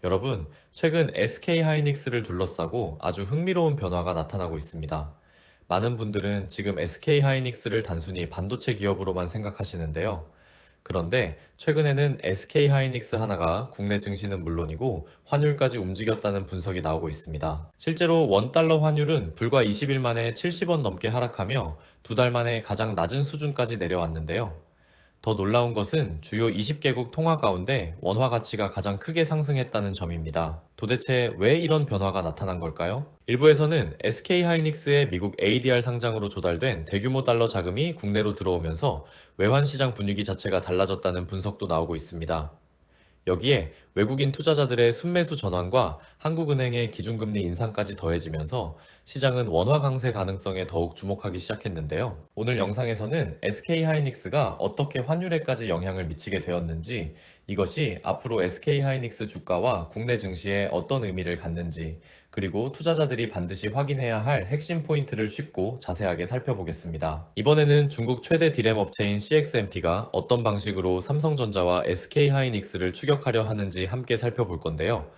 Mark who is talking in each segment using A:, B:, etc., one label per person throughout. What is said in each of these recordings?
A: 여러분, 최근 SK 하이닉스를 둘러싸고 아주 흥미로운 변화가 나타나고 있습니다. 많은 분들은 지금 SK 하이닉스를 단순히 반도체 기업으로만 생각하시는데요. 그런데 최근에는 SK 하이닉스 하나가 국내 증시는 물론이고 환율까지 움직였다는 분석이 나오고 있습니다. 실제로 원달러 환율은 불과 20일 만에 70원 넘게 하락하며 두 달 만에 가장 낮은 수준까지 내려왔는데요. 더 놀라운 것은 주요 20개국 통화 가운데 원화 가치가 가장 크게 상승했다는 점입니다. 도대체 왜 이런 변화가 나타난 걸까요? 일부에서는 SK 하이닉스의 미국 ADR 상장으로 조달된 대규모 달러 자금이 국내로 들어오면서 외환 시장 분위기 자체가 달라졌다는 분석도 나오고 있습니다. 여기에 외국인 투자자들의 순매수 전환과 한국은행의 기준금리 인상까지 더해지면서 시장은 원화 강세 가능성에 더욱 주목하기 시작했는데요. 오늘 영상에서는 SK 하이닉스가 어떻게 환율에까지 영향을 미치게 되었는지, 이것이 앞으로 SK 하이닉스 주가와 국내 증시에 어떤 의미를 갖는지, 그리고 투자자들이 반드시 확인해야 할 핵심 포인트를 쉽고 자세하게 살펴보겠습니다. 이번에는 중국 최대 디램 업체인 CXMT가 어떤 방식으로 삼성전자와 SK 하이닉스를 추격하려 하는지 함께 살펴볼 건데요.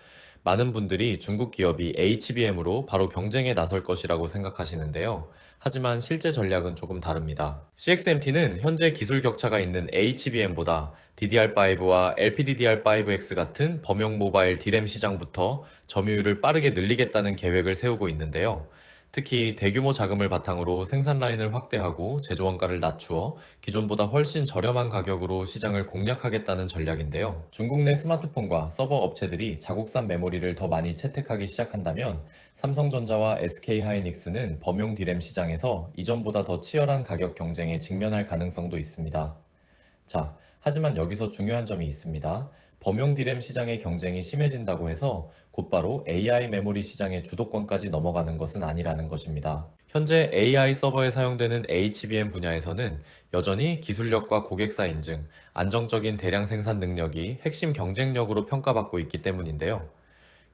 A: 많은 분들이 중국 기업이 HBM으로 바로 경쟁에 나설 것이라고 생각하시는데요. 하지만 실제 전략은 조금 다릅니다. CXMT는 현재 기술 격차가 있는 HBM보다 DDR5와 LPDDR5X 같은 범용 모바일 D램 시장부터 점유율을 빠르게 늘리겠다는 계획을 세우고 있는데요. 특히 대규모 자금을 바탕으로 생산 라인을 확대하고 제조 원가를 낮추어 기존보다 훨씬 저렴한 가격으로 시장을 공략하겠다는 전략인데요. 중국 내 스마트폰과 서버 업체들이 자국산 메모리를 더 많이 채택하기 시작한다면 삼성전자와 SK 하이닉스는 범용 디램 시장에서 이전보다 더 치열한 가격 경쟁에 직면할 가능성도 있습니다. 자, 하지만 여기서 중요한 점이 있습니다. 범용 디램 시장의 경쟁이 심해진다고 해서 곧바로 AI 메모리 시장의 주도권까지 넘어가는 것은 아니라는 것입니다. 현재 AI 서버에 사용되는 HBM 분야에서는 여전히 기술력과 고객사 인증, 안정적인 대량 생산 능력이 핵심 경쟁력으로 평가받고 있기 때문인데요.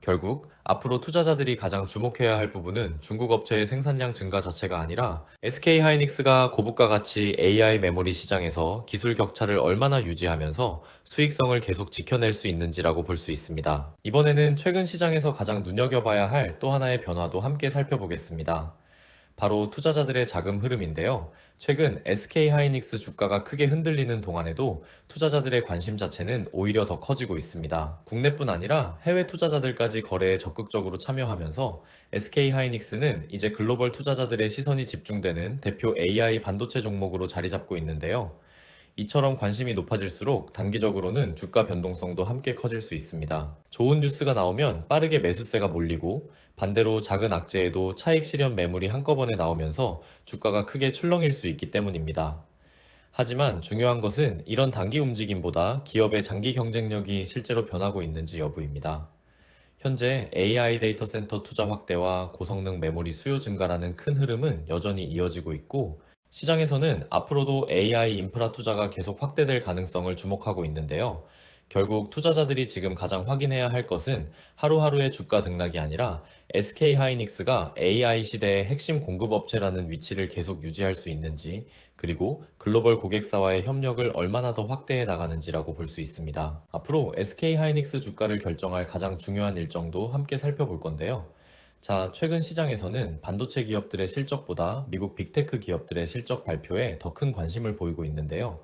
A: 결국 앞으로 투자자들이 가장 주목해야 할 부분은 중국 업체의 생산량 증가 자체가 아니라 SK 하이닉스가 고부가 가치 AI 메모리 시장에서 기술 격차를 얼마나 유지하면서 수익성을 계속 지켜낼 수 있는지라고 볼 수 있습니다. 이번에는 최근 시장에서 가장 눈여겨봐야 할 또 하나의 변화도 함께 살펴보겠습니다. 바로 투자자들의 자금 흐름인데요. 최근 SK 하이닉스 주가가 크게 흔들리는 동안에도 투자자들의 관심 자체는 오히려 더 커지고 있습니다. 국내뿐 아니라 해외 투자자들까지 거래에 적극적으로 참여하면서 SK 하이닉스는 이제 글로벌 투자자들의 시선이 집중되는 대표 AI 반도체 종목으로 자리 잡고 있는데요. 이처럼 관심이 높아질수록 단기적으로는 주가 변동성도 함께 커질 수 있습니다. 좋은 뉴스가 나오면 빠르게 매수세가 몰리고, 반대로 작은 악재에도 차익 실현 매물이 한꺼번에 나오면서 주가가 크게 출렁일 수 있기 때문입니다. 하지만 중요한 것은 이런 단기 움직임보다 기업의 장기 경쟁력이 실제로 변하고 있는지 여부입니다. 현재 AI 데이터 센터 투자 확대와 고성능 메모리 수요 증가라는 큰 흐름은 여전히 이어지고 있고, 시장에서는 앞으로도 AI 인프라 투자가 계속 확대될 가능성을 주목하고 있는데요. 결국 투자자들이 지금 가장 확인해야 할 것은 하루하루의 주가 등락이 아니라 SK 하이닉스가 AI 시대의 핵심 공급업체라는 위치를 계속 유지할 수 있는지, 그리고 글로벌 고객사와의 협력을 얼마나 더 확대해 나가는지라고 볼 수 있습니다. 앞으로 SK 하이닉스 주가를 결정할 가장 중요한 일정도 함께 살펴볼 건데요. 자, 최근 시장에서는 반도체 기업들의 실적보다 미국 빅테크 기업들의 실적 발표에 더 큰 관심을 보이고 있는데요.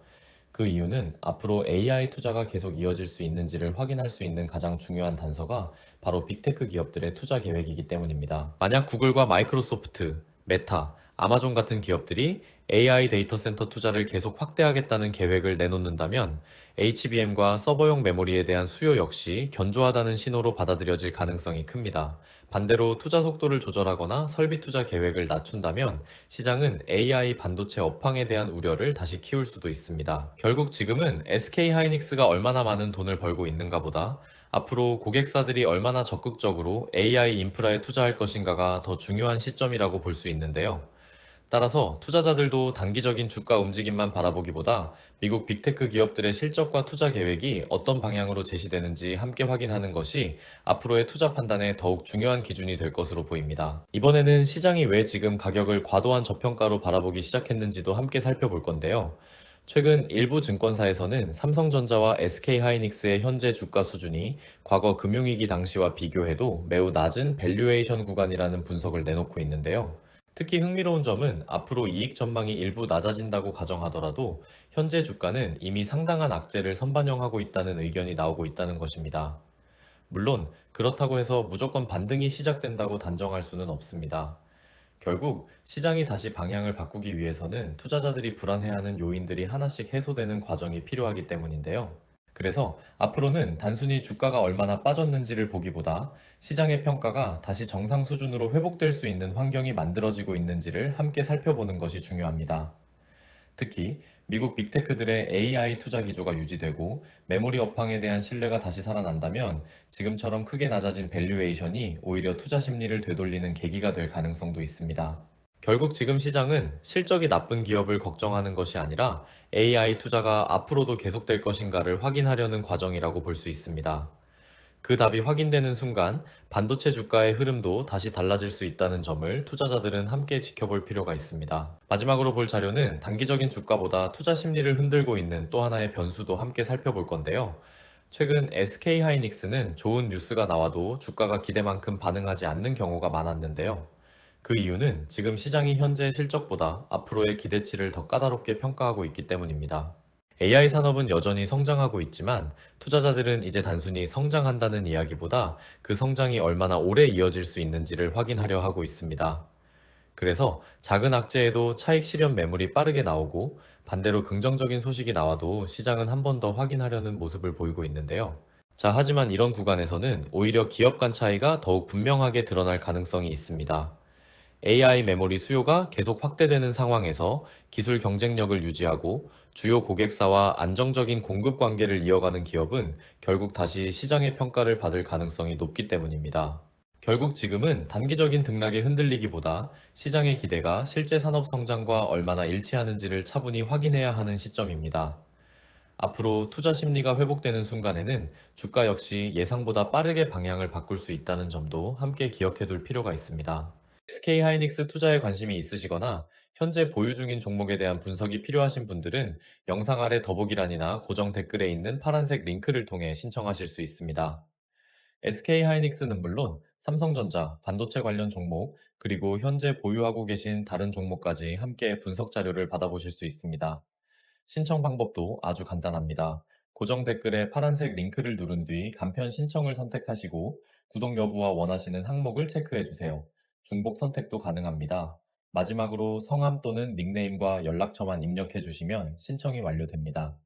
A: 그 이유는 앞으로 AI 투자가 계속 이어질 수 있는지를 확인할 수 있는 가장 중요한 단서가 바로 빅테크 기업들의 투자 계획이기 때문입니다. 만약 구글과 마이크로소프트, 메타, 아마존 같은 기업들이 AI 데이터 센터 투자를 계속 확대하겠다는 계획을 내놓는다면 HBM과 서버용 메모리에 대한 수요 역시 견조하다는 신호로 받아들여질 가능성이 큽니다. 반대로 투자 속도를 조절하거나 설비 투자 계획을 낮춘다면 시장은 AI 반도체 업황에 대한 우려를 다시 키울 수도 있습니다. 결국 지금은 SK 하이닉스가 얼마나 많은 돈을 벌고 있는가 보다 앞으로 고객사들이 얼마나 적극적으로 AI 인프라에 투자할 것인가가 더 중요한 시점이라고 볼 수 있는데요. 따라서 투자자들도 단기적인 주가 움직임만 바라보기보다 미국 빅테크 기업들의 실적과 투자 계획이 어떤 방향으로 제시되는지 함께 확인하는 것이 앞으로의 투자 판단에 더욱 중요한 기준이 될 것으로 보입니다. 이번에는 시장이 왜 지금 가격을 과도한 저평가로 바라보기 시작했는지도 함께 살펴볼 건데요. 최근 일부 증권사에서는 삼성전자와 SK하이닉스의 현재 주가 수준이 과거 금융위기 당시와 비교해도 매우 낮은 밸류에이션 구간이라는 분석을 내놓고 있는데요. 특히 흥미로운 점은 앞으로 이익 전망이 일부 낮아진다고 가정하더라도 현재 주가는 이미 상당한 악재를 선반영하고 있다는 의견이 나오고 있다는 것입니다. 물론 그렇다고 해서 무조건 반등이 시작된다고 단정할 수는 없습니다. 결국 시장이 다시 방향을 바꾸기 위해서는 투자자들이 불안해하는 요인들이 하나씩 해소되는 과정이 필요하기 때문인데요. 그래서 앞으로는 단순히 주가가 얼마나 빠졌는지를 보기보다 시장의 평가가 다시 정상 수준으로 회복될 수 있는 환경이 만들어지고 있는지를 함께 살펴보는 것이 중요합니다. 특히 미국 빅테크들의 AI 투자 기조가 유지되고 메모리 업황에 대한 신뢰가 다시 살아난다면 지금처럼 크게 낮아진 밸류에이션이 오히려 투자 심리를 되돌리는 계기가 될 가능성도 있습니다. 결국 지금 시장은 실적이 나쁜 기업을 걱정하는 것이 아니라 AI 투자가 앞으로도 계속될 것인가를 확인하려는 과정이라고 볼 수 있습니다. 그 답이 확인되는 순간 반도체 주가의 흐름도 다시 달라질 수 있다는 점을 투자자들은 함께 지켜볼 필요가 있습니다. 마지막으로 볼 자료는 단기적인 주가보다 투자 심리를 흔들고 있는 또 하나의 변수도 함께 살펴볼 건데요. 최근 SK하이닉스는 좋은 뉴스가 나와도 주가가 기대만큼 반응하지 않는 경우가 많았는데요. 그 이유는 지금 시장이 현재 실적보다 앞으로의 기대치를 더 까다롭게 평가하고 있기 때문입니다. AI 산업은 여전히 성장하고 있지만 투자자들은 이제 단순히 성장한다는 이야기보다 그 성장이 얼마나 오래 이어질 수 있는지를 확인하려 하고 있습니다. 그래서 작은 악재에도 차익 실현 매물이 빠르게 나오고 반대로 긍정적인 소식이 나와도 시장은 한 번 더 확인하려는 모습을 보이고 있는데요. 자, 하지만 이런 구간에서는 오히려 기업 간 차이가 더욱 분명하게 드러날 가능성이 있습니다. AI 메모리 수요가 계속 확대되는 상황에서 기술 경쟁력을 유지하고 주요 고객사와 안정적인 공급 관계를 이어가는 기업은 결국 다시 시장의 평가를 받을 가능성이 높기 때문입니다. 결국 지금은 단기적인 등락에 흔들리기보다 시장의 기대가 실제 산업 성장과 얼마나 일치하는지를 차분히 확인해야 하는 시점입니다. 앞으로 투자 심리가 회복되는 순간에는 주가 역시 예상보다 빠르게 방향을 바꿀 수 있다는 점도 함께 기억해 둘 필요가 있습니다. SK하이닉스 투자에 관심이 있으시거나 현재 보유 중인 종목에 대한 분석이 필요하신 분들은 영상 아래 더보기란이나 고정 댓글에 있는 파란색 링크를 통해 신청하실 수 있습니다. SK하이닉스는 물론 삼성전자, 반도체 관련 종목, 그리고 현재 보유하고 계신 다른 종목까지 함께 분석 자료를 받아보실 수 있습니다. 신청 방법도 아주 간단합니다. 고정 댓글에 파란색 링크를 누른 뒤 간편 신청을 선택하시고 구독 여부와 원하시는 항목을 체크해 주세요. 중복 선택도 가능합니다. 마지막으로 성함 또는 닉네임과 연락처만 입력해 주시면 신청이 완료됩니다.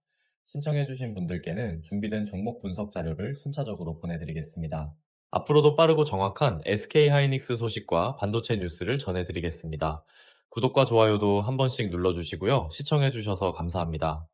A: 신청해 주신 분들께는 준비된 종목 분석 자료를 순차적으로 보내드리겠습니다. 앞으로도 빠르고 정확한 SK하이닉스 소식과 반도체 뉴스를 전해드리겠습니다. 구독과 좋아요도 한 번씩 눌러주시고요. 시청해주셔서 감사합니다.